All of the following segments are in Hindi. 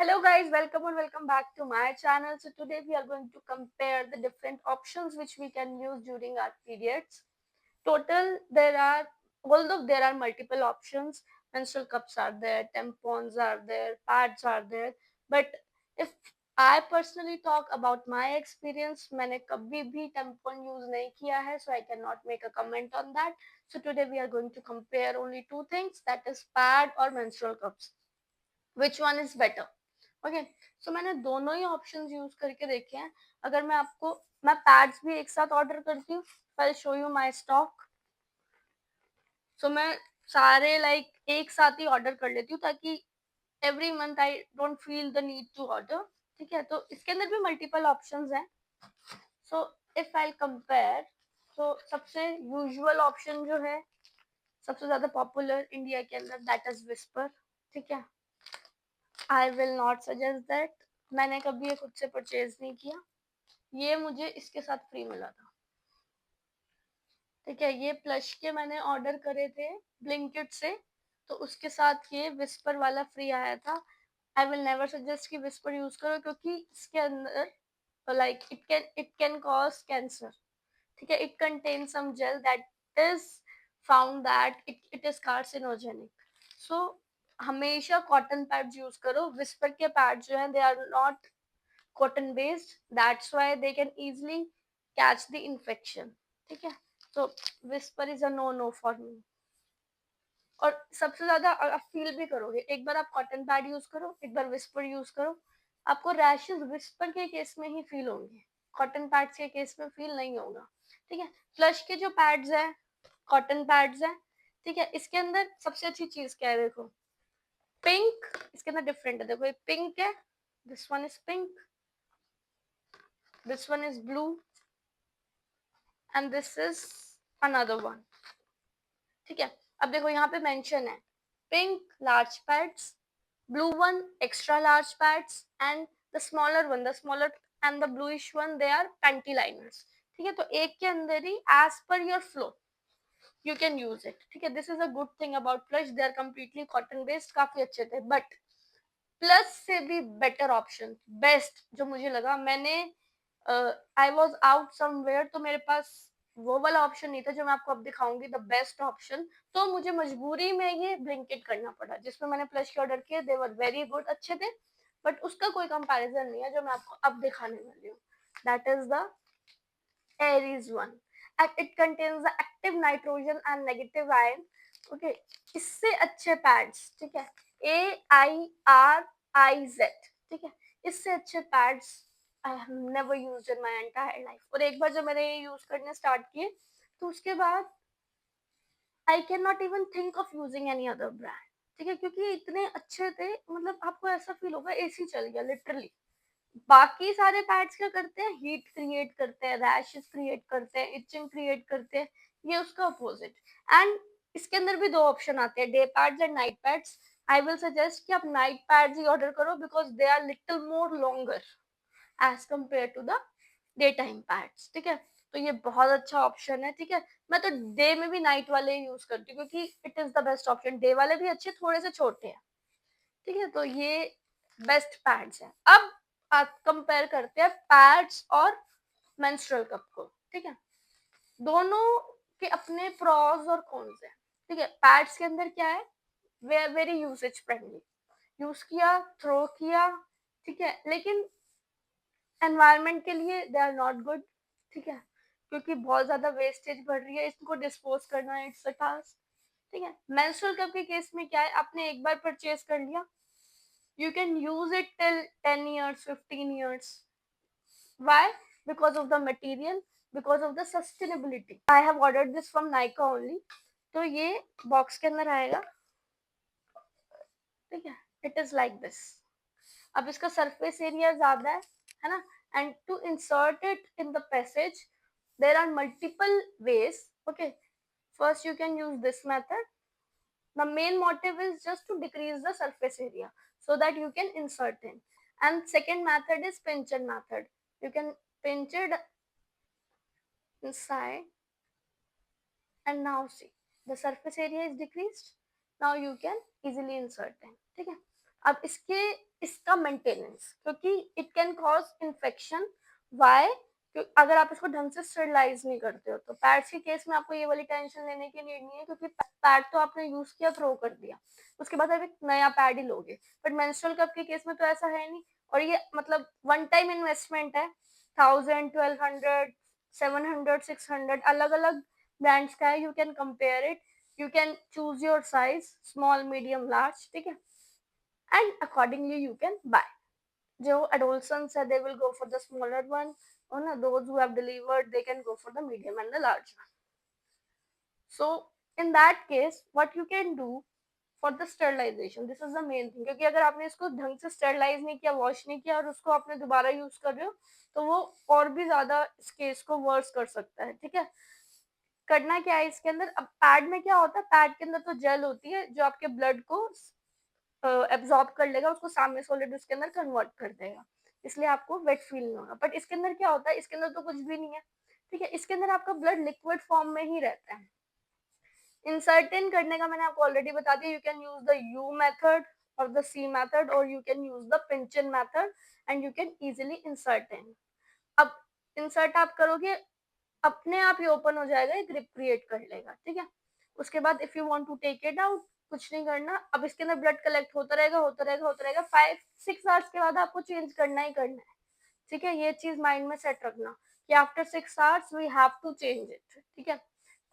Hello guys, welcome and welcome back to my channel. So today we are going to compare the different options which we can use during our periods. Total although there are multiple options, menstrual cups are there, tampons are there, pads are there, but if I personally talk about my experience, मैंने कभी भी tampon use नहीं किया है, so I cannot make a comment on that. So today we are going to compare only two things, that is pad or menstrual cups. Which one is better? Okay so मैंने दोनों ही ऑप्शंस यूज करके देखे हैं. अगर मैं पैड्स भी एक साथ ऑर्डर करती हूँ, I show you my stock. So मैं सारे एक साथ ही ऑर्डर कर लेती हूँ ताकि every month I don't feel the need to order. ठीक है, तो इसके अंदर भी मल्टीपल ऑप्शंस हैं. सो इफ आई कंपेयर, तो सबसे यूजुअल ऑप्शन जो है, सबसे ज्यादा पॉपुलर इंडिया के अंदर, दैट इज विस्पर. ठीक है, I will not suggest that. मैंने कभी ये खुद से परचेज नहीं किया. ये मुझे इसके साथ फ्री मिला था. ठीक है, ये प्लश के मैंने ऑर्डर करे थे ब्लिंकिट से, तो उसके साथ ये विस्पर वाला फ्री आया था. आई विल नेवर सजेस्ट कि विस्पर यूज करो, क्योंकि इसके अंदर इट कैन कॉज कैंसर. ठीक है, it contain some gel that is found that it is carcinogenic. So हमेशा कॉटन पैड्स यूज करो. विस्पर के पैड्स जो हैं, they are not cotton based, that's why they can easily catch the infection. ठीक है, तो whisper is a no no for me. और सबसे ज्यादा आप फील भी करोगे, एक बार आप कॉटन पैड यूज करो, एक बार विस्पर यूज करो, आपको रैशेस विस्पर के केस में ही फील होंगे, कॉटन पैड्स के केस में फील नहीं होगा. ठीक है, फ्लश के जो पैड्स हैं, कॉटन पैड्स हैं. ठीक है, इसके अंदर सबसे अच्छी चीज क्या है, देखो पिंक. इसके अंदर डिफरेंट है, देखो ये पिंक है, this one is pink, this one is blue, and this is another one. ठीक है, अब देखो यहाँ पे मेंशन है pink large pads, blue one extra large pads, and the smaller and the bluish one, they are panty liners. ठीक है, तो एक के अंदर ही as per your flow you can use it. ठीक है, this is a good thing about plush, they are completely cotton based, काफी अच्छे थे. बट प्लस से भी बेटर ऑप्शन, बेस्ट जो मुझे लगा, मैंने आई वॉज आउट समवेयर, तो मेरे पास वो वाला ऑप्शन नहीं था जो मैं आपको अब दिखाऊंगी, द बेस्ट ऑप्शन. तो मुझे मजबूरी में ये ब्लिंकिट करना पड़ा, जिसमें मैंने प्लस के ऑर्डर किए. दे वर वेरी गुड, अच्छे थे, बट उसका कोई कंपैरिजन नहीं है जो मैं आपको अब दिखाने वाली हूँ. That is the Aries one. It contains the active nitrogen and negative ion. Okay, इससे अच्छे पैड्स, ठीक है, AIRIZ. ठीक है, इससे अच्छे pads I have never used in my entire life. और एक बार जब मैंने ये यूज करने स्टार्ट किए, तो उसके बाद I can not even think of using any other brand. ठीक है, क्योंकि ये इतने अच्छे थे, मतलब आपको ऐसा फील होगा एसी चल गया लिटरली. बाकी सारे पैड्स क्या करते हैं, हीट क्रिएट करते हैं, रैशेस क्रिएट करते हैं, इचिंग क्रिएट करते हैं. ये उसका अपोजिट. एंड इसके अंदर भी दो ऑप्शन आते हैं, day pads and night pads. I will suggest कि आप नाइट पैड्स ही ऑर्डर करो, because they are little more longer as compare to the day time pads. ठीक है, तो ये बहुत अच्छा ऑप्शन है. ठीक है, मैं तो डे में भी नाइट वाले यूज करती हूँ, क्योंकि it is the best option. Day वाले भी अच्छे, थोड़े से छोटे हैं. ठीक है, तो ये बेस्ट पैड्स है. अब आप कंपेयर करते हैं पैड्स और मेंस्ट्रुअल कप को. ठीक है, दोनों के अपने प्रॉस और कॉन्स हैं. ठीक है, पैड्स के अंदर क्या है, वे वेरी यूसेज फ्रेंडली, यूज किया, थ्रो किया. ठीक है, लेकिन एनवायरनमेंट के लिए दे आर नॉट गुड. ठीक है, क्योंकि बहुत ज्यादा वेस्टेज बढ़ रही है, इसको डिस्पोज करना, इट्स अ टास्क. ठीक है, मेंस्ट्रुअल कप के केस में क्या है, आपने एक बार परचेज कर लिया, you can use it till 10 years, 15 years. Why? Because of the material, because of the sustainability. I have ordered this from Nykaa only. तो ये बॉक्स के अंदर आएगा. ठीक है, इट इज लाइक दिस. अब इसका सरफेस एरिया ज्यादा है ना, and to insert it in the passage there are multiple ways. Okay, first you can use this method. The main motive is just to decrease the surface area so that you can insert in. And second method is pincher method. You can pinch it inside, and now see the surface area is decreased. Now you can easily insert in. ठीक है, अब इसका मेंटेनेंस, क्योंकि it can cause infection. Why? अगर आप इसको ढंग से स्टरलाइज नहीं करते हो तो पैड्स के केस में आपको ये वाली टेंशन लेने की नीड नहीं है, क्योंकि पैड तो आपने यूज किया, थ्रो कर दिया, उसके बाद आप एक नया पैड ही लोगे। बट मेंस्ट्रुअल कप के केस में तो ऐसा है नहीं, और ये मतलब वन टाइम इन्वेस्टमेंट है। 1000, 1200, 700, 600 अलग अलग ब्रांड्स का है। You can compare it, you can choose your size, small, medium, large, ठीक है, and accordingly you can buy. जो adolescents है, they will go for the smaller one, or na, those who have delivered, they can go for the medium and the large one. So in that case what you can do for the sterilization, this is the main thing, क्योंकि अगर आपने इसको ढंग से स्टरलाइज नहीं किया, वॉश नहीं किया, और उसको आपने दोबारा यूज कर रहे हो, तो वो और भी ज्यादा इस केस को वर्स कर सकता है, ठीक है। करना क्या है इसके अंदर, अब पैड में क्या होता है, पैड के अंदर तो जेल होती है जो आपके ब्लड को एब्जॉर्ब कर लेगा, उसको सामने सॉलिड उसके अंदर कन्वर्ट कर देगा, इसलिए आपको वेट फील नहीं होगा। बट इसके अंदर क्या होता है, इसके अंदर तो कुछ भी नहीं है, ठीक है, इसके अंदर आपका ब्लड लिक्विड फॉर्म में ही रहता है। इंसर्ट इन करने का मैंने आपको ऑलरेडी बता दिया, you can use the you method और द सी मेथड, और you can use the pinch in method, and you can easily insert इन। अब इंसर्ट आप करोगे, अपने आप ही ओपन हो जाएगा, एक ग्रिप क्रिएट कर लेगा, ठीक है। उसके बाद if you want to take it out, कुछ नहीं करना, अब इसके अंदर ब्लड कलेक्ट होता रहेगा, होता रहेगा, होता रहेगा, 5-6 आवर्स के बाद आपको चेंज करना ही करना है, ठीक है। ये चीज माइंड में सेट रखना कि after 6 hours we have to change it, ठीक है।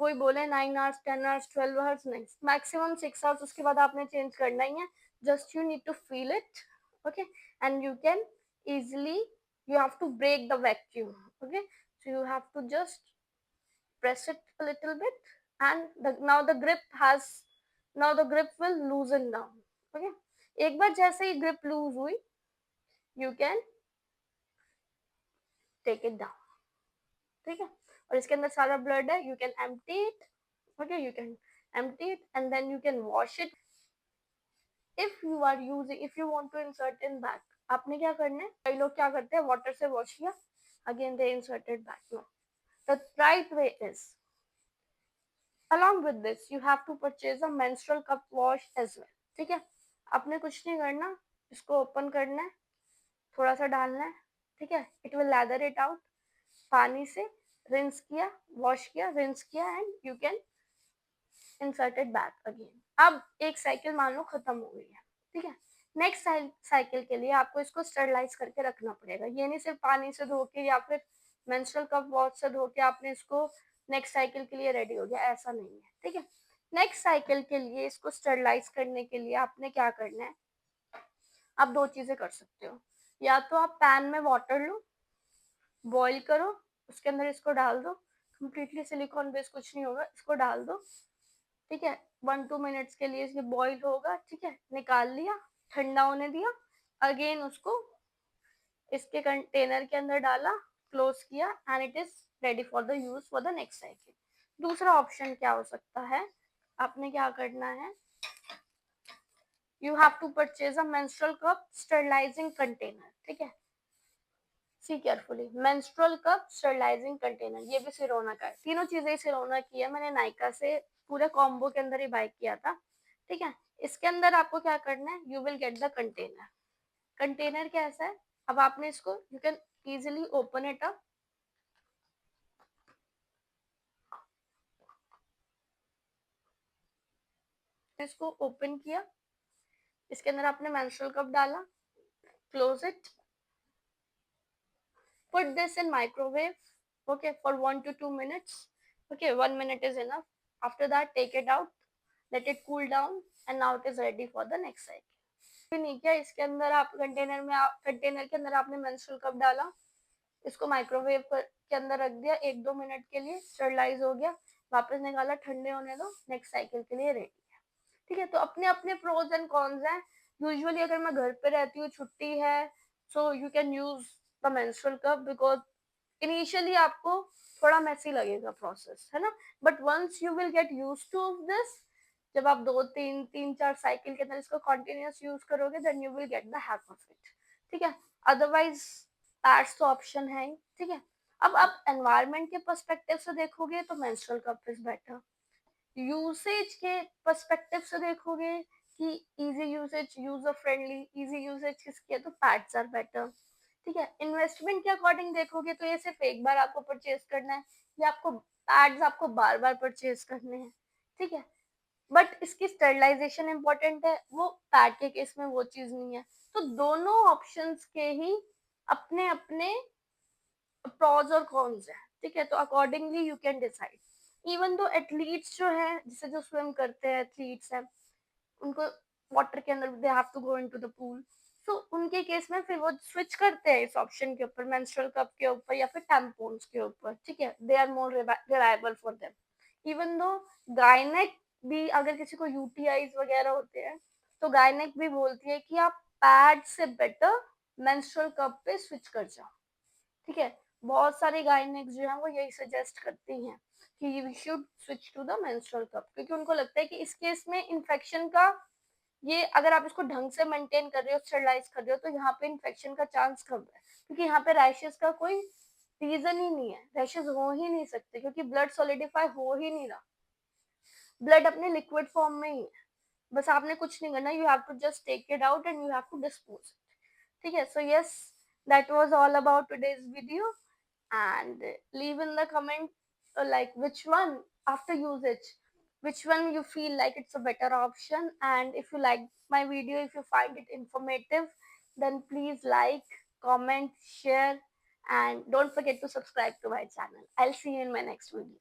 कोई बोले 9 आवर्स, 10 आवर्स, 12 आवर्स, नहीं, मैक्सिमम 6 आवर्स, उसके बाद आपने चेंज करना ही है। Just you need to feel it, okay, and you can easily, you have to break the vacuum, okay, so you have to just press it a little bit, and now the grip will loosen down, okay। एक बार जैसे ही grip लूज हुई, you can take it down, ठीक है। और इसके अंदर सारा ब्लड है, you can empty it, okay, you can empty it and then you can wash it। if you want to insert in back, आपने क्या करना है, कई लोग क्या करते हैं, वाटर से वॉश किया, again they inserted back, no, the right way is, along with this you have to purchase a menstrual cup wash as well, ठीक है। आपने कुछ नहीं करना, इसको ओपन करना है, थोड़ा सा डालना है, ठीक है, it will leather it out, पानी से रिंस किया, वॉश किया, रिंस किया, and you can insert it back again. अब एक साइकिल मान लो खत्म हो गई है, ठीक है। नेक्स्ट साइकिल के लिए आपको इसको स्टरलाइज करके रखना पड़ेगा, ये नहीं सिर्फ पानी से धो के या फिर मेंस्ट्रुअल कप वॉश से धो के आपने इसको नेक्स्ट साइकिल के लिए रेडी हो गया, ऐसा नहीं है, ठीक है। नेक्स्ट साइकिल के लिए इसको स्टरलाइज करने के लिए आपने क्या करना है, आप दो चीजें कर सकते हो, या तो आप पैन में वाटर लो, बॉईल करो, उसके अंदर इसको डाल दो, कंप्लीटली सिलिकॉन बेस कुछ नहीं होगा, इसको डाल दो, ठीक है, 1-2 मिनट्स के लिए इसके बॉईल होगा, ठीक है, निकाल लिया, ठंडा होने दिया, अगेन उसको इसके कंटेनर के अंदर डाला, क्लोज किया, and it is ready for the use for the next cycle. दूसरा ऑप्शन क्या हो सकता है, आपने क्या करना है, you have to purchase a menstrual cup sterilising container, ठीक है, see carefully, menstrual cup sterilising container, ये भी सिरोना का है, तीनों चीजें सिरोना की है, मैंने नाइका से पूरे कॉम्बो के अंदर ही बाय किया था, ठीक है। इसके अंदर आपको क्या करना है, you will get the container. Container कैसा है, अब आपने इसको, you can easily open it up, इसको ओपन किया, इसके अंदर आपने मेंस्ट्रुअल कप डाला, close it, put this in microwave, okay, for 1 to 2 minutes, okay, 1 minute is enough, after that take it out, let it cool down, and now it is ready for the next cycle। नहीं किया, इसके अंदर आप कंटेनर के अंदर आपने मेंस्ट्रुअल कप डाला, इसको माइक्रोवेव के अंदर रख दिया 1-2 मिनट के लिए, स्टरलाइज हो गया, वापस निकाला, ठंडे होने दो, नेक्स्ट साइकिल के लिए रेडी है, ठीक है। तो अपने अपने प्रोज एंड कॉन्स हैं। यूजुअली अगर मैं घर पे रहती हूँ, छुट्टी है, so you can use the menstrual cup, because initially आपको थोड़ा मैसी लगेगा प्रोसेस, है ना, but once you will get use to this, जब आप 2-3-4 साइकिल के अंदर इसको कंटिन्यूस यूज करोगे, then you will get the hack of it, ठीक है। अदरवाइज पैड्स तो ऑप्शन है ही, ठीक है। अब आप एनवायरमेंट के पर्सपेक्टिव से देखोगे तो menstrual cup is better, usage के पर्सपेक्टिव से देखोगे कि easy usage, user friendly, easy usage किसकी है, तो पैड्स आर बेटर। ठीक है, इन्वेस्टमेंट के अकॉर्डिंग देखोगे तो ये सिर्फ एक बार आपको परचेज करना है, या आपको पैड्स आपको बार बार परचेज करने हैं। ठीक है, बट इसकी स्टरलाइजेशन इंपॉर्टेंट है, वो पैड के केस में वो चीज नहीं है। तो दोनों ऑप्शंस के ही अपने अपने प्रोज और कॉन्स है। ठीक है, तो accordingly you can decide. Even though athletes जो है, जैसे जो स्विम करते हैं एथलीट्स हैं, उनको वाटर के अंदर they have to go into the pool, so उनके केस में फिर वो स्विच करते हैं इस ऑप्शन के ऊपर, मेंस्ट्रुअल कप के ऊपर या फिर टैम्पोन्स के ऊपर। ठीक है, they are more reliable for them. Even though gynaec भी, अगर किसी को यूटीआईज वगैरह होते हैं, तो गायनेक भी बोलती है कि आप पैड से बेटर मेंस्ट्रुअल कप पे स्विच कर जाओ। ठीक है, बहुत सारे गायनेक्स जो है वो यही सजेस्ट करती हैं कि you should switch to the menstrual cup, क्योंकि उनको लगता है कि इस केस में इन्फेक्शन का, ये अगर आप इसको ढंग से मेंटेन कर रहे हो, स्टरलाइज कर रहे हो, तो यहाँ पे इन्फेक्शन का चांस कम है, क्योंकि यहाँ पे रैशेस का कोई रीजन ही नहीं है, रैशेस हो ही नहीं सकते, क्योंकि ब्लड सॉलिडिफाई हो ही नहीं रहा, ब्लड अपने लिक्विड फॉर्म में ही है। बस आपने कुछ नहीं करना, you have to just take it out and you have to dispose. ठीक है, so yes, that was all about today's video, and leave in the comment like which one, after usage, which one you feel like it's a better option. And if you like my video, if you find it informative, then please like, comment, share, and don't forget to subscribe to my channel. I'll see you in my next video.